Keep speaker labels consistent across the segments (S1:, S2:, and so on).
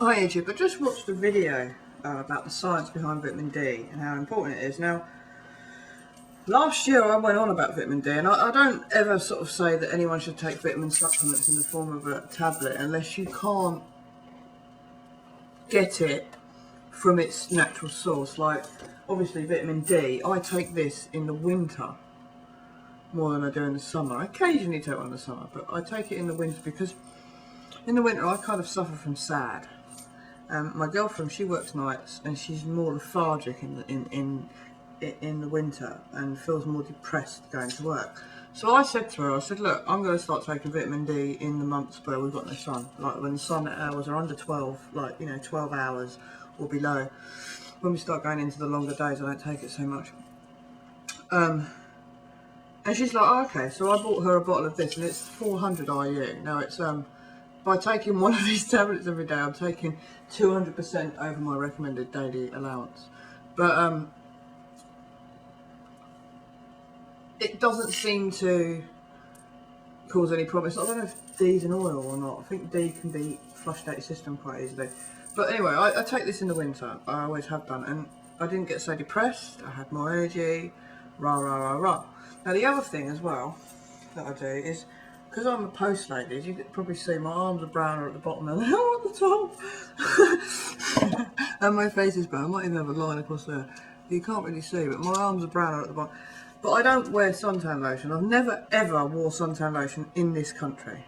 S1: Hi YouTube, I just watched a video about the science behind vitamin D and how important it is. Now, last year I went on about vitamin D, and I don't ever sort of say that anyone should take vitamin supplements in the form of a tablet unless you can't get it from its natural source. Like, obviously vitamin D, I take this in the winter more than I do in the summer. I occasionally take one in the summer, but I take it in the winter because in the winter I kind of suffer from SAD. My girlfriend, she works nights and she's more lethargic in the winter and feels more depressed going to work. So I said to her, I said, look, I'm going to start taking vitamin D in the months where we've got no sun, like when the sun hours are under 12, 12 hours or below. When we start going into the longer days, I don't take it so much. And she's like, oh, okay. So I bought her a bottle of this, and it's 400 IU. Now it's by taking one of these tablets every day, I'm taking 200% over my recommended daily allowance. But it doesn't seem to cause any problems. I don't know if D's an oil or not. I think D can be flushed out your system quite easily. But anyway, I take this in the winter. I always have done. And I didn't get so depressed. I had more energy. Rah, rah, rah, rah. Now the other thing as well that I do is, because I'm a post lady, as you could probably see, my arms are browner at the bottom and they're at the top. And my face is brown. I might even have a line across there. You can't really see, but my arms are browner at the bottom. But I don't wear suntan lotion. I've never ever wore suntan lotion in this country.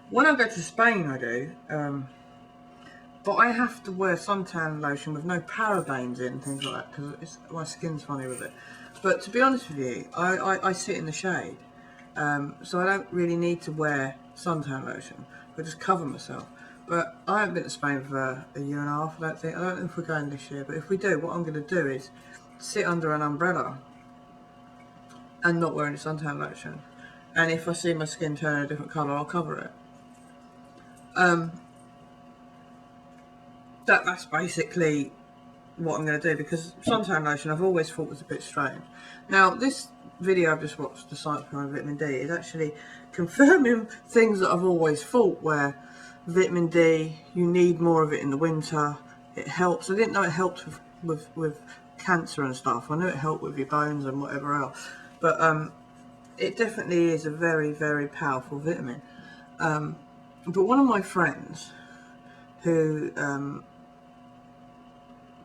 S1: When I go to Spain, I do. But I have to wear suntan lotion with no parabens in and things like that because my skin's funny with it. But to be honest with you, I sit in the shade. So I don't really need to wear suntan lotion. I just cover myself. But I haven't been to Spain for a year and a half, I don't think. I don't know if we're going this year, but if we do, what I'm going to do is sit under an umbrella and not wear any suntan lotion. And if I see my skin turn a different colour, I'll cover it. That's basically what I'm going to do, because suntan lotion I've always thought was a bit strange. Now this video I've just watched, the science behind vitamin D, is actually confirming things that I've always thought, where vitamin D, you need more of it in the winter. It helps. I didn't know it helped with cancer and stuff. I knew it helped with your bones and whatever else, but it definitely is a very, very powerful vitamin. But one of my friends who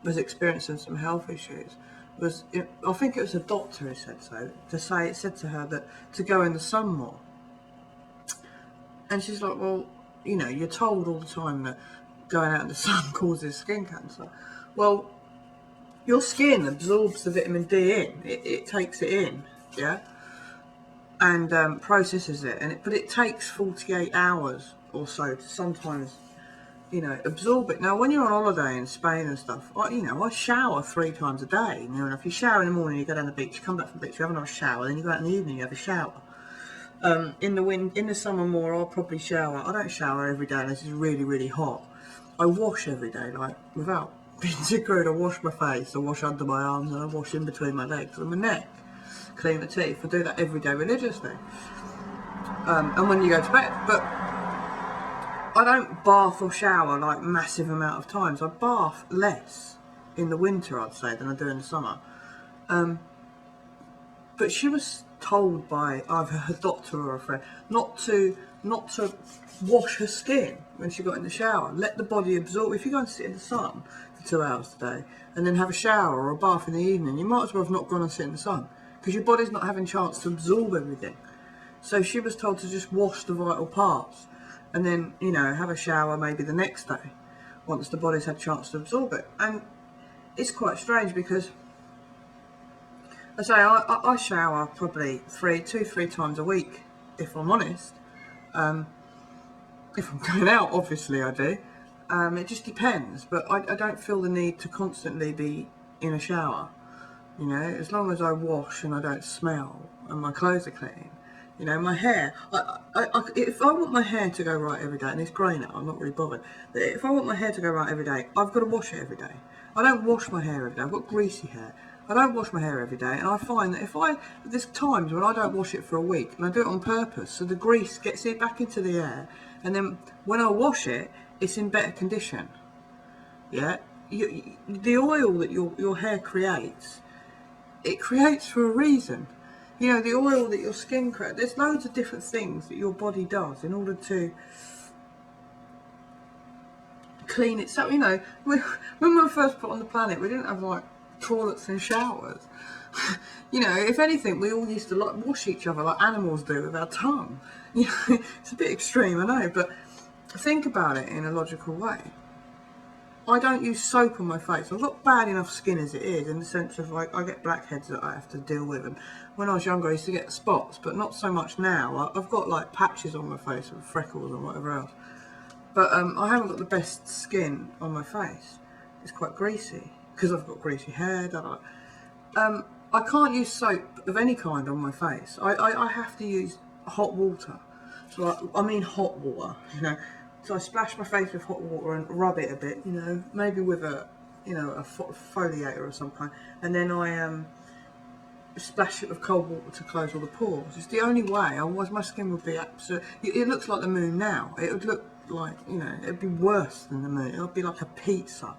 S1: was experiencing some health issues, I think it was a doctor who said so, said to her that to go in the sun more. And she's like, well, you know, you're told all the time that going out in the sun causes skin cancer. Well, your skin absorbs the vitamin D in, it takes it in, yeah, and processes it, but it takes 48 hours or so to sometimes, you know, absorb it. Now, when you're on holiday in Spain and stuff, I shower 3 times a day. You know, if you shower in the morning, you go down the beach, you come back from the beach, you have another shower, then you go out in the evening, you have a shower. In the summer more, I'll probably shower. I don't shower every day unless it's really, really hot. I wash every day, like, without being too crude. I wash my face, I wash under my arms, and I wash in between my legs and my neck. Clean the teeth. I do that every day religiously. And when you go to bed, but I don't bath or shower like massive amount of times. I bath less in the winter, I'd say, than I do in the summer. But she was told by either her doctor or a friend not to wash her skin when she got in the shower. Let the body absorb. If you go and sit in the sun for 2 hours a day and then have a shower or a bath in the evening, you might as well have not gone and sit in the sun, because your body's not having a chance to absorb everything. So she was told to just wash the vital parts and then, you know, have a shower maybe the next day once the body's had a chance to absorb it. And it's quite strange because, I say, I shower probably 3 times a week, if I'm honest. If I'm going out, obviously I do. It just depends, but I don't feel the need to constantly be in a shower. You know, as long as I wash and I don't smell and my clothes are clean. You know, my hair, if I want my hair to go right every day, and it's grey now, I'm not really bothered, but if I want my hair to go right every day, I've got to wash it every day. I don't wash my hair every day. I've got greasy hair. I don't wash my hair every day, and I find that there's times when I don't wash it for a week, and I do it on purpose, so the grease gets it back into the air, and then when I wash it, it's in better condition. yeah, the oil that your hair creates, it creates for a reason. You know, the oil that your skin creates, there's loads of different things that your body does in order to clean itself. You know, when we were first put on the planet, we didn't have like toilets and showers. You know, if anything, we all used to like wash each other like animals do with our tongue. You know, it's a bit extreme, I know, but think about it in a logical way. I don't use soap on my face. I've got bad enough skin as it is, in the sense of like I get blackheads that I have to deal with, and when I was younger I used to get spots, but not so much now. I've got like patches on my face with freckles and whatever else, but I haven't got the best skin on my face. It's quite greasy because I've got greasy hair. I can't use soap of any kind on my face. I have to use hot water. So I mean hot water, you know. So I splash my face with hot water and rub it a bit, you know, maybe with a, you know, a foliator of some kind, and then I splash it with cold water to close all the pores. It's the only way. Otherwise, my skin would be absolute. It looks like the moon now. It would look like, you know, it'd be worse than the moon. It would be like a pizza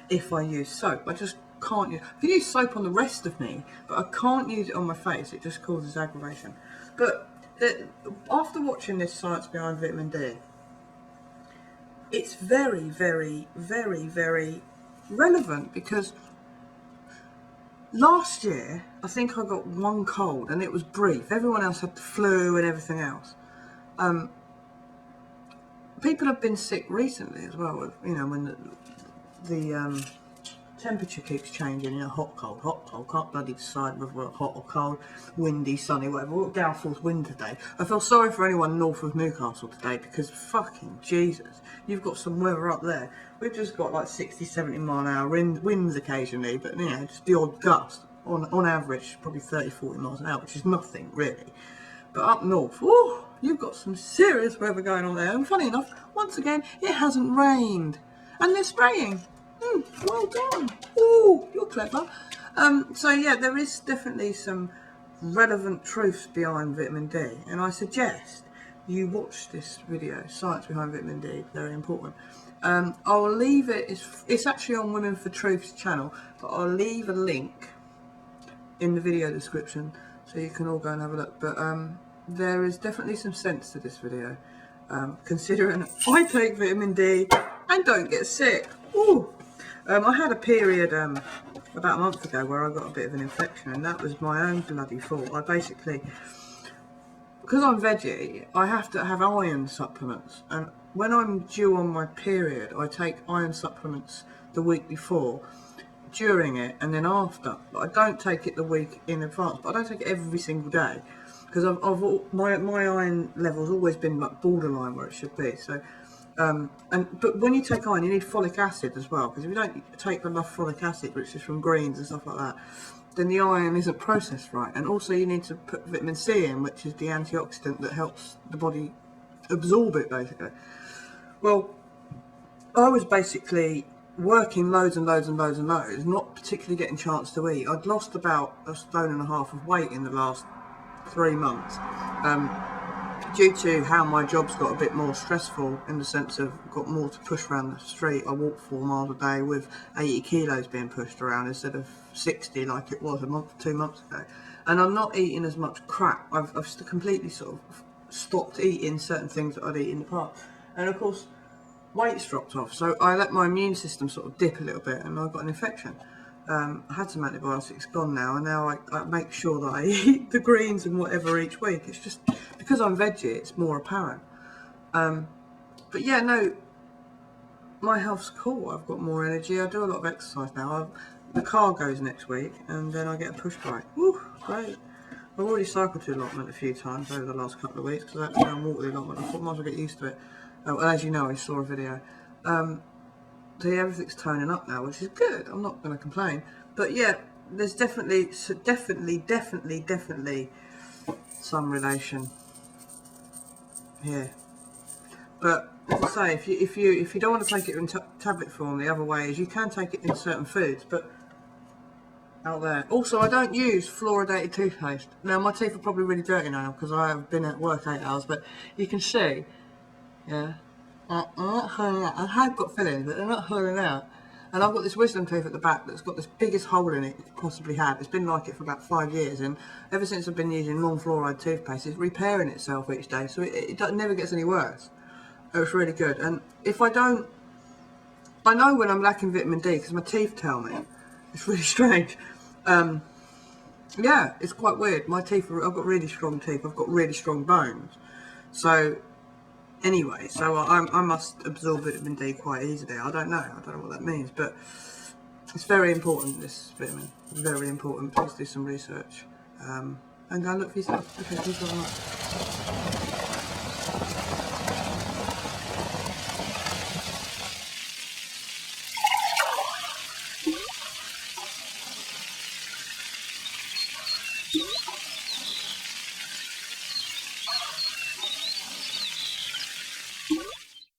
S1: if I use soap. I just can't use. I can use soap on the rest of me, but I can't use it on my face. It just causes aggravation. But after watching this Science Behind Vitamin D, it's very, very, very, very relevant, because last year I think I got one cold and it was brief. Everyone else had the flu and everything else. People have been sick recently as well, with, you know, when the temperature keeps changing, you know, hot, cold, can't bloody decide whether we're hot or cold, windy, sunny, whatever. What downfall's wind today. I feel sorry for anyone north of Newcastle today, because fucking Jesus, you've got some weather up there. We've just got like 60, 70 mile an hour winds occasionally, but you know, just the odd gust. On average, probably 30, 40 miles an hour, which is nothing really. But up north, woo, you've got some serious weather going on there. And funny enough, once again, it hasn't rained. And they're spraying. Well done. Ooh, you're clever. So yeah, there is definitely some relevant truths behind vitamin D, and I suggest you watch this video, Science Behind Vitamin D, very important. I'll leave it, it's actually on Women for Truth's channel, but I'll leave a link in the video description so you can all go and have a look. But there is definitely some sense to this video, considering I take vitamin D and don't get sick. Ooh. I had a period about a month ago where I got a bit of an infection, and that was my own bloody fault. I basically, because I'm veggie, I have to have iron supplements, and when I'm due on my period, I take iron supplements the week before, during it, and then after. But I don't take it the week in advance, but I don't take it every single day, because my iron level's always been like borderline where it should be. So but when you take iron, you need folic acid as well, because if you don't take enough folic acid, which is from greens and stuff like that, then the iron isn't processed right. And also you need to put vitamin C in, which is the antioxidant that helps the body absorb it, basically. Well, I was basically working loads and loads and loads and loads, not particularly getting a chance to eat. I'd lost about 1.5 stone of weight in the last 3 months. Due to how my job's got a bit more stressful, in the sense of got more to push around the street. I walk 4 miles a day with 80 kilos being pushed around instead of 60 like it was 2 months ago. And I'm not eating as much crap. I've completely sort of stopped eating certain things that I'd eat in the past. And of course, weight's dropped off. So I let my immune system sort of dip a little bit, and I got an infection. I had some antibiotics, gone now, and now I make sure that I eat the greens and whatever each week. It's just because I'm veggie, it's more apparent. But yeah, no, my health's cool. I've got more energy. I do a lot of exercise now. The car goes next week, and then I get a push bike. Woo, great. I've already cycled to the allotment a few times over the last couple of weeks, because I had to go and walk the allotment. I thought I might as well get used to it. Well, as you know, I saw a video. So yeah, everything's toning up now, which is good. I'm not going to complain. But yeah, there's definitely some relation here. But as I say, if you don't want to take it in tablet form, the other way is you can take it in certain foods, but out there. Also, I don't use fluoridated toothpaste. Now, my teeth are probably really dirty now because I have been at work 8 hours, but you can see, yeah, I'm not hurling out. I have got fillings, but they're not hurling out. And I've got this wisdom tooth at the back that's got this biggest hole in it you could possibly have. It's been like it for about 5 years, and ever since I've been using non-fluoride toothpaste, it's repairing itself each day, so it never gets any worse. It's really good. And if I don't, I know when I'm lacking vitamin D because my teeth tell me. It's really strange. Yeah, it's quite weird. My teeth, I've got really strong teeth. I've got really strong bones. So anyway, so I must absorb vitamin D quite easily. I don't know what that means, but it's very important, this vitamin. Very important. Please do some research and go and look for yourself. Okay, thank you very much.